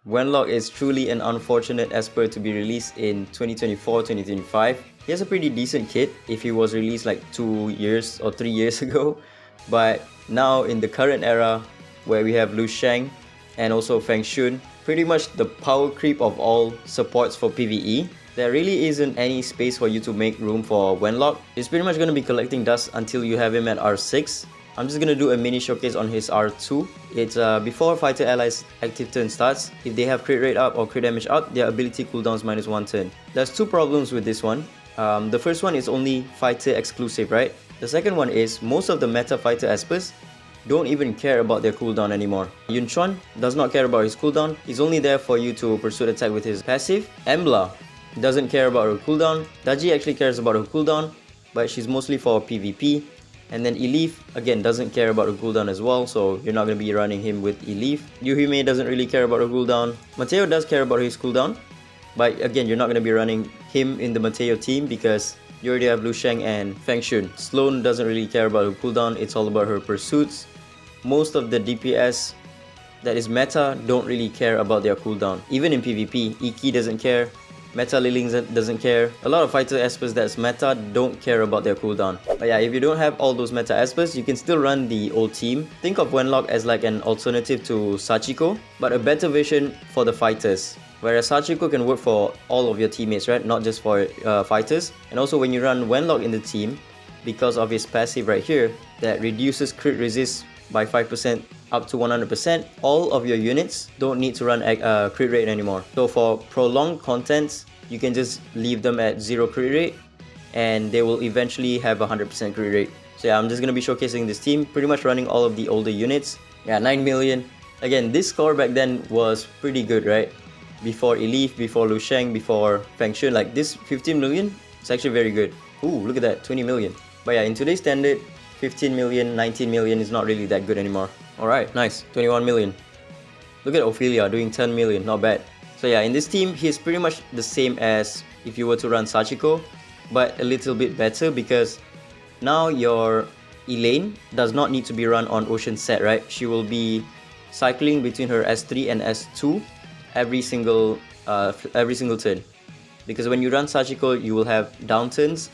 Wenlock is truly an unfortunate Esper to be released in 2024-2025. He has a pretty decent kit if he was released like 2 years or 3 years ago. But now in the current era where we have Lu Sheng and also Feng Shun, pretty much the power creep of all supports for PvE, there really isn't any space for you to make room for Wenlock. He's pretty much going to be collecting dust until you have him at R6. I'm just going to do a mini showcase on his R2. It's before fighter allies active turn starts. If they have crit rate up or crit damage up, their ability cooldowns -1 turn. There's two problems with this one. The first one is only fighter exclusive, right? The second one is most of the meta fighter Espers don't even care about their cooldown anymore. Yun Chuan does not care about his cooldown. He's only there for you to pursue attack with his passive. Embla doesn't care about her cooldown. Daji actually cares about her cooldown, but she's mostly for PvP. And then Elif, again, doesn't care about her cooldown as well, so you're not going to be running him with Elif. Yuhime doesn't really care about her cooldown. Mateo does care about his cooldown, but again, you're not going to be running him in the Mateo team because you already have Lu Sheng and Feng Shun. Sloan doesn't really care about her cooldown, it's all about her pursuits. Most of the DPS that is meta don't really care about their cooldown. Even in PvP, Iki doesn't care. Meta Liling doesn't care. A lot of fighter Espers that's meta don't care about their cooldown. But yeah, if you don't have all those meta Espers, you can still run the old team. Think of Wenlock as like an alternative to Sachiko, but a better version for the fighters. Whereas Sachiko can work for all of your teammates, right? Not just for fighters. And also when you run Wenlock in the team, because of his passive right here, that reduces crit resist by 5% up to 100%, all of your units don't need to run crit rate anymore. So for prolonged contents, you can just leave them at 0 crit rate and they will eventually have 100% crit rate. So yeah, I'm just going to be showcasing this team, pretty much running all of the older units. Yeah, 9 million. Again, this score back then was pretty good, right? Before Elif, before Lu Sheng, before Feng Shun, like this 15 million, it's actually very good. Ooh, look at that, 20 million. But yeah, in today's standard, 15 million, 19 million is not really that good anymore. Alright, nice. 21 million. Look at Ophelia doing 10 million, not bad. So yeah, in this team, he's pretty much the same as if you were to run Sachiko, but a little bit better because now your Elaine does not need to be run on Ocean Set, right? She will be cycling between her S3 and S2 every single turn. Because when you run Sachiko, you will have downturns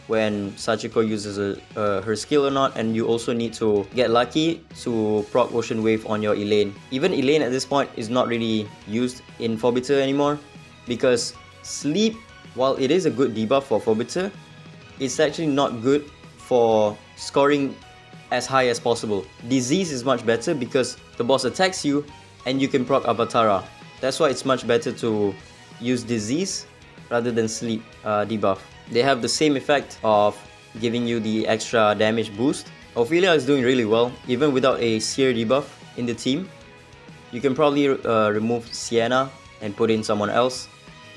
when Sachiko uses her skill or not, and you also need to get lucky to proc Ocean Wave on your Elaine. Even Elaine at this point is not really used in Forbiter anymore because Sleep, while it is a good debuff for Forbiter, it's actually not good for scoring as high as possible. Disease is much better because the boss attacks you and you can proc Avatara. That's why it's much better to use Disease rather than Sleep debuff. They have the same effect of giving you the extra damage boost. Ophelia is doing really well, even without a Seer debuff in the team. You can probably remove Sienna and put in someone else.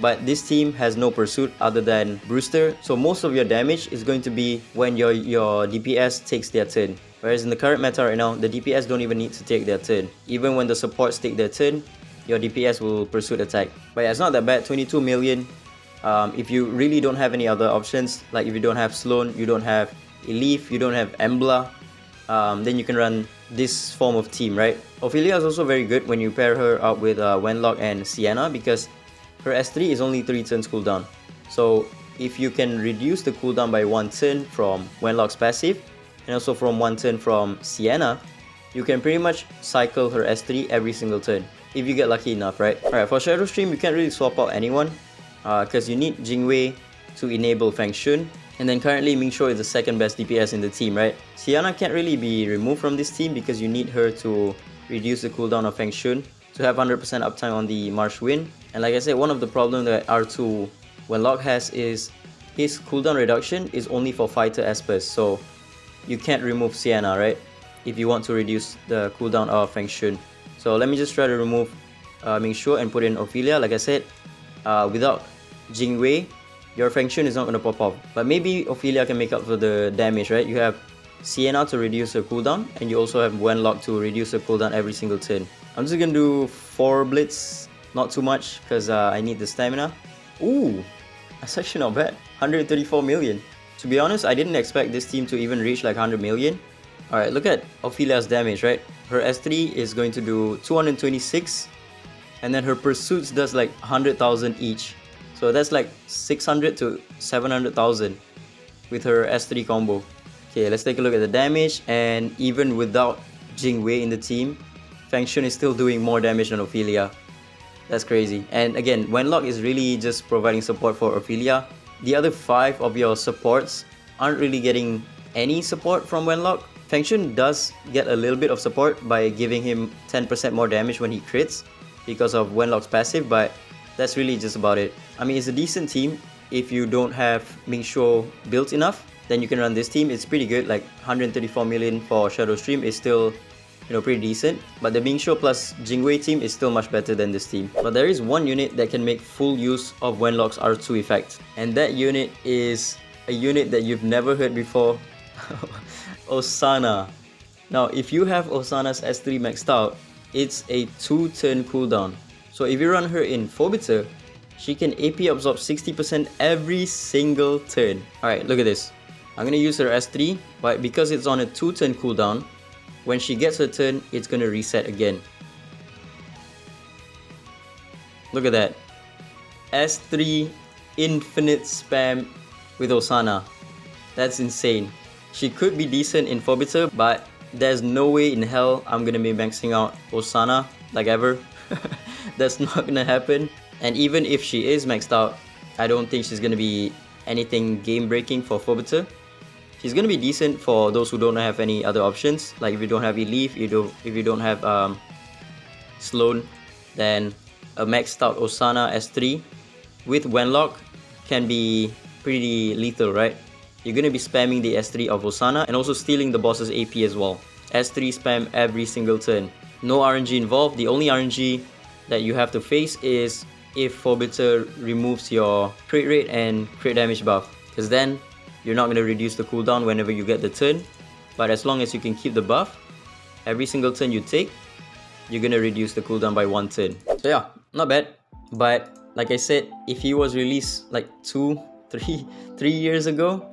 But this team has no pursuit other than Brewster, so most of your damage is going to be when your DPS takes their turn. Whereas in the current meta right now, the DPS don't even need to take their turn. Even when the supports take their turn, your DPS will pursuit attack. But yeah, it's not that bad, 22 million. If you really don't have any other options, like if you don't have Sloan, you don't have Elif, you don't have Embla, then you can run this form of team, right? Ophelia is also very good when you pair her up with Wenlock and Sienna because her S3 is only 3 turns cooldown. So if you can reduce the cooldown by 1 turn from Wenlock's passive and also from 1 turn from Sienna, you can pretty much cycle her S3 every single turn if you get lucky enough, right? Alright, for ShadowStream, you can't really swap out anyone because you need Jingwei to enable Feng Shun, and then currently Mingxuo is the second best DPS in the team, right? Sienna can't really be removed from this team because you need her to reduce the cooldown of Feng Shun to have 100% uptime on the Marsh Wind. And like I said, one of the problems that R2 Wenlock has is his cooldown reduction is only for fighter Espers, so you can't remove Sienna, right? If you want to reduce the cooldown of Feng Shun. So let me just try to remove Mingxuo and put in Ophelia. Like I said, without Jingwei, your Feng Shun is not going to pop off. But maybe Ophelia can make up for the damage, right? You have Sienna to reduce her cooldown, and you also have Wenlock to reduce her cooldown every single turn. I'm just going to do 4 Blitz, not too much, because I need the stamina. Ooh, that's actually not bad. 134 million. To be honest, I didn't expect this team to even reach like 100 million. Alright, look at Ophelia's damage, right? Her S3 is going to do 226 and then her pursuits does like 100,000 each. So that's like 600 to 700,000 with her S3 combo. Okay, let's take a look at the damage, and even without Jingwei in the team, Feng Shun is still doing more damage than Ophelia. That's crazy. And again, Wenlock is really just providing support for Ophelia. The other 5 of your supports aren't really getting any support from Wenlock. Feng Shun does get a little bit of support by giving him 10% more damage when he crits because of Wenlock's passive, but that's really just about it. I mean, it's a decent team. If you don't have Mingshuo built enough, then you can run this team. It's pretty good. Like 134 million for ShadowStream is still, you know, pretty decent. But the Mingshuo plus Jingwei team is still much better than this team. But there is one unit that can make full use of Wenlock's R2 effect, and that unit is a unit that you've never heard before. Osana. Now, if you have Osana's S3 maxed out, it's a 2-turn cooldown. So if you run her in Phobiter, she can AP absorb 60% every single turn. Alright, look at this. I'm gonna use her S3, but because it's on a 2-turn cooldown, when she gets her turn, it's gonna reset again. Look at that. S3 infinite spam with Osana. That's insane. She could be decent in Phobiter, but there's no way in hell I'm gonna be maxing out Osana like ever. That's not gonna happen. And even if she is maxed out, I don't think she's gonna be anything game breaking for Phobiter. She's gonna be decent for those who don't have any other options. Like if you don't have Elif, if you don't have Sloan, then a maxed out Osana S3 with Wenlock can be pretty lethal, right? You're gonna be spamming the S3 of Osana and also stealing the boss's AP as well. S3 spam every single turn. No RNG involved. The only RNG that you have to face is if Phobiter removes your crit rate and crit damage buff, because then you're not going to reduce the cooldown whenever you get the turn. But as long as you can keep the buff, every single turn you take, you're going to reduce the cooldown by 1 turn. So yeah, not bad. But like I said, if he was released like 3 years ago,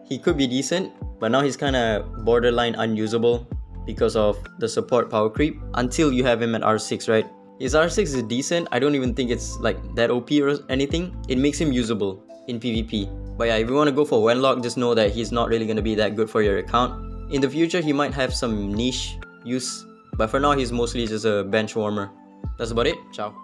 he could be decent. But now he's kind of borderline unusable because of the support power creep until you have him at R6, right? His R6 is decent. I don't even think it's like that OP or anything. It makes him usable in PvP. But yeah, if you want to go for Wenlock, just know that he's not really going to be that good for your account. In the future, he might have some niche use, but for now, he's mostly just a bench warmer. That's about it. Ciao.